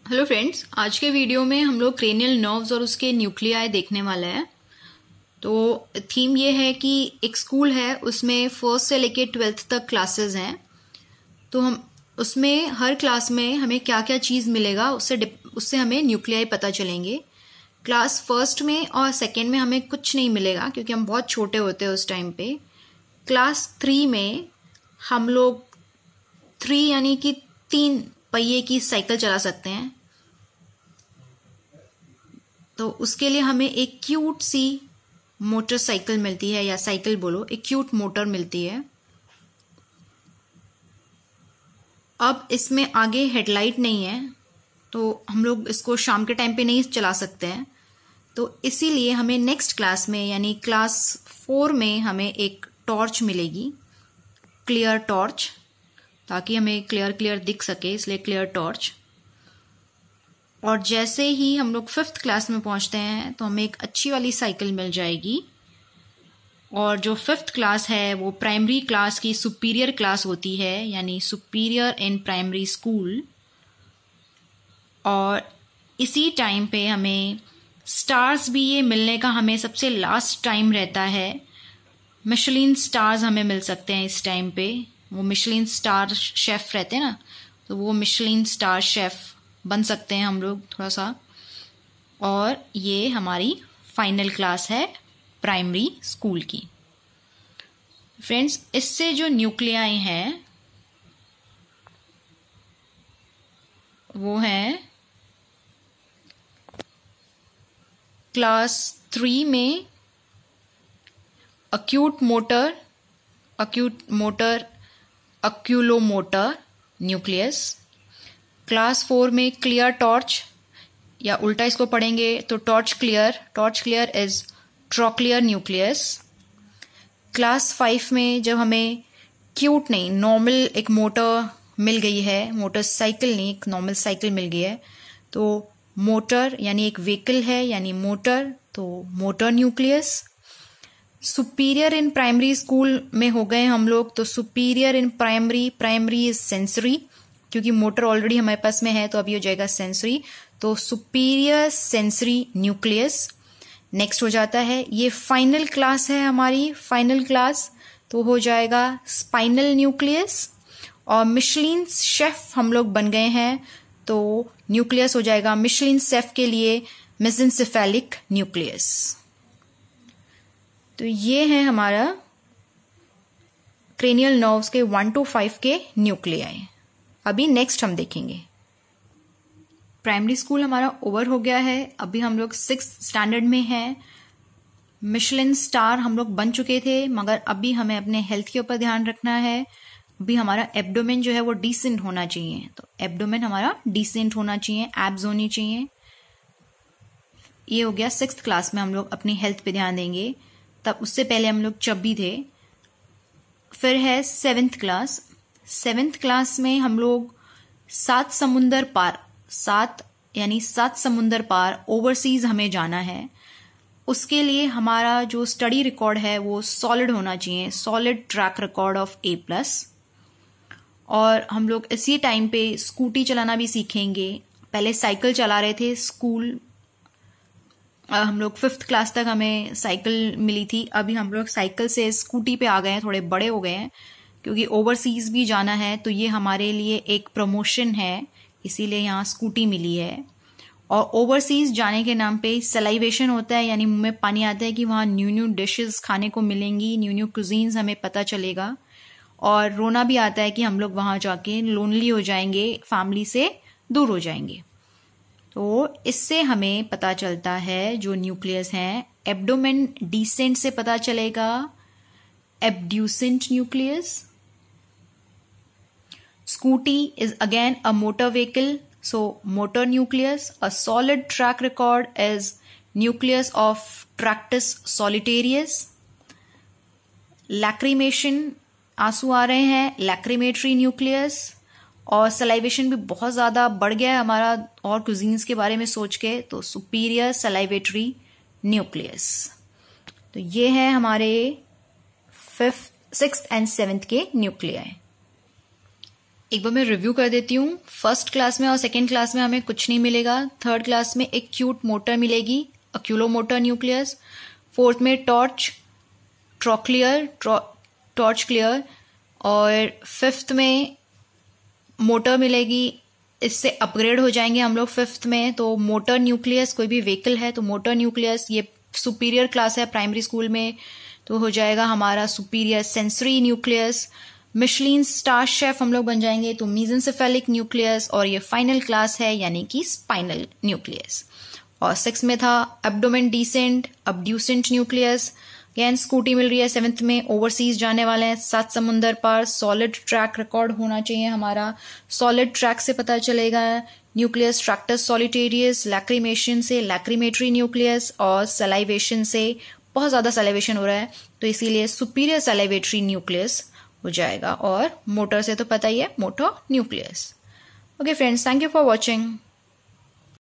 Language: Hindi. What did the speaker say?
हेलो फ्रेंड्स, आज के वीडियो में हम लोग क्रेनियल नर्व्स और उसके न्यूक्लियाई देखने वाले हैं। तो थीम ये है कि एक स्कूल है, उसमें फर्स्ट से लेके 12th तक क्लासेस हैं। तो हम उसमें हर क्लास में हमें क्या क्या चीज़ मिलेगा उससे हमें न्यूक्लियाई पता चलेंगे। क्लास फर्स्ट में और सेकेंड में हमें कुछ नहीं मिलेगा क्योंकि हम बहुत छोटे होते हैं उस टाइम पे। क्लास 3 में हम लोग 3 यानी कि 3 पहिए की साइकिल चला सकते हैं। तो उसके लिए हमें एक क्यूट सी मोटरसाइकिल मिलती है, या साइकिल बोलो, एक क्यूट मोटर मिलती है। अब इसमें आगे हेडलाइट नहीं है, तो हम लोग इसको शाम के टाइम पे नहीं चला सकते हैं। तो इसीलिए हमें नेक्स्ट क्लास में यानी क्लास 4 में हमें एक टॉर्च मिलेगी, क्लियर टॉर्च, ताकि हमें क्लियर दिख सके, इसलिए क्लियर टॉर्च। और जैसे ही हम लोग 5th क्लास में पहुंचते हैं तो हमें एक अच्छी वाली साइकिल मिल जाएगी। और जो 5th क्लास है वो प्राइमरी क्लास की सुपीरियर क्लास होती है, यानी सुपीरियर इन प्राइमरी स्कूल। और इसी टाइम पे हमें स्टार्स भी ये मिलने का हमें सबसे लास्ट टाइम रहता है। मिशेलिन स्टार्स हमें मिल सकते हैं इस टाइम पे। वो मिशेलिन स्टार शेफ रहते हैं ना, तो वो मिशेलिन स्टार शेफ बन सकते हैं हम लोग थोड़ा सा। और ये हमारी फाइनल क्लास है प्राइमरी स्कूल की। फ्रेंड्स, इससे जो न्यूक्लियाई हैं वो है क्लास 3 में अक्यूट मोटर, अक्यूलोमोटर न्यूक्लियस। क्लास 4 में क्लियर टॉर्च, या उल्टा इसको पढ़ेंगे तो torch clear is trochlear nucleus. Class 5 में जब हमें क्यूट नहीं, नॉर्मल एक मोटर मिल गई है, मोटरसाइकिल नहीं, एक नॉर्मल साइकिल मिल गई है, तो मोटर यानी एक व्हीकल है यानी मोटर, तो motor nucleus. Superior in primary school में हो गए हम लोग, तो superior in primary is sensory, क्योंकि मोटर ऑलरेडी हमारे पास में है तो अभी हो जाएगा सेंसरी, तो सुपीरियर सेंसरी न्यूक्लियस। नेक्स्ट हो जाता है, ये फाइनल क्लास है हमारी, फाइनल क्लास, तो हो जाएगा स्पाइनल न्यूक्लियस। और मिशेलिन शेफ हम लोग बन गए हैं, तो न्यूक्लियस हो जाएगा मिशेलिन शेफ के लिए मेसेंसेफेलिक न्यूक्लियस। तो ये है हमारा क्रेनियल नर्व्स के 1 to 5 के न्यूक्लियाई। अभी नेक्स्ट हम देखेंगे। प्राइमरी स्कूल हमारा ओवर हो गया है, अभी हम लोग 6th स्टैंडर्ड में हैं। मिशेलिन स्टार हम लोग बन चुके थे, मगर अभी हमें अपने हेल्थ के ऊपर ध्यान रखना है। अभी हमारा एब्डोमेन जो है वो डिसेंट होना चाहिए, तो एब्डोमेन हमारा डिसेंट होना चाहिए, एब्स होनी चाहिए। ये हो गया 6th क्लास में हम लोग अपनी हेल्थ पे ध्यान देंगे, तब उससे पहले हम लोग चब्बी थे। फिर है 7th क्लास। 7th क्लास में हम लोग 7 समुंदर पार, 7 समुंदर पार ओवरसीज हमें जाना है। उसके लिए हमारा जो स्टडी रिकॉर्ड है वो सॉलिड होना चाहिए, solid track record of A+। और हम लोग इसी टाइम पे स्कूटी चलाना भी सीखेंगे। पहले साइकिल चला रहे थे स्कूल, हम लोग 5th क्लास तक हमें साइकिल मिली थी, अभी हम लोग साइकिल से स्कूटी पे आ गए हैं, थोड़े बड़े हो गए हैं, क्योंकि ओवरसीज भी जाना है, तो ये हमारे लिए एक प्रमोशन है, इसीलिए यहाँ स्कूटी मिली है। और ओवरसीज जाने के नाम पे सलाइवेशन होता है, यानी मुंह में पानी आता है कि वहाँ न्यू डिशेस खाने को मिलेंगी, न्यू कुजीन्स हमें पता चलेगा। और रोना भी आता है कि हम लोग वहाँ जाके लोनली हो जाएंगे, फैमिली से दूर हो जाएंगे। तो इससे हमें पता चलता है जो न्यूक्लियस हैं, एब्डोमेन डिसेंट से पता चलेगा, abducent nucleus. Scooty is again a motor vehicle, so motor nucleus. A solid track record is nucleus of Tractus solitarius. Lacrimation, आंसू आ रहे हैं, lacrimatory nucleus। और सलाइवेशन भी बहुत ज़्यादा बढ़ गया है हमारा और कुजीन्स के बारे में सोच के, तो सुपीरियर सलाइवेटरी न्यूक्लियस। तो ये है हमारे 5th, 6th एंड 7th के न्यूक्लियाई। एक बार मैं रिव्यू कर देती हूँ। फर्स्ट क्लास में और सेकेंड क्लास में हमें कुछ नहीं मिलेगा। थर्ड क्लास में एक क्यूट मोटर मिलेगी, अक्यूलोमोटर न्यूक्लियस। फोर्थ में टॉर्च क्लियर। और फिफ्थ में मोटर मिलेगी। इससे अपग्रेड हो जाएंगे हम लोग फिफ्थ में। तो मोटर न्यूक्लियस, कोई भी व्हीकल है तो मोटर न्यूक्लियस, ये सुपीरियर क्लास है प्राइमरी स्कूल में, तो हो जाएगा हमारा superior sensory nucleus. Michelin star chef हम लोग बन जाएंगे तो मीजेंसेफेलिक न्यूक्लियस। और ये फाइनल क्लास है यानी कि स्पाइनल न्यूक्लियस। और सिक्स में था abdomen descent abducent nucleus. Again scooty मिल रही है। सेवेंथ में ओवरसीज जाने वाले हैं, 7 समुंदर पार। सॉलिड ट्रैक रिकॉर्ड होना चाहिए हमारा। सॉलिड ट्रैक से पता चलेगा न्यूक्लियस ट्रैक्टस सॉलिटेरियस, लैक्रीमेशन से लैक्रीमेटरी न्यूक्लियस, और सलाइवेशन से बहुत ज्यादा सलाइवेशन हो रहा है तो इसीलिए सुपीरियर सलाइवेटरी न्यूक्लियस हो जाएगा। और मोटर से तो पता ही है, motor nucleus. Okay friends, thank you for watching.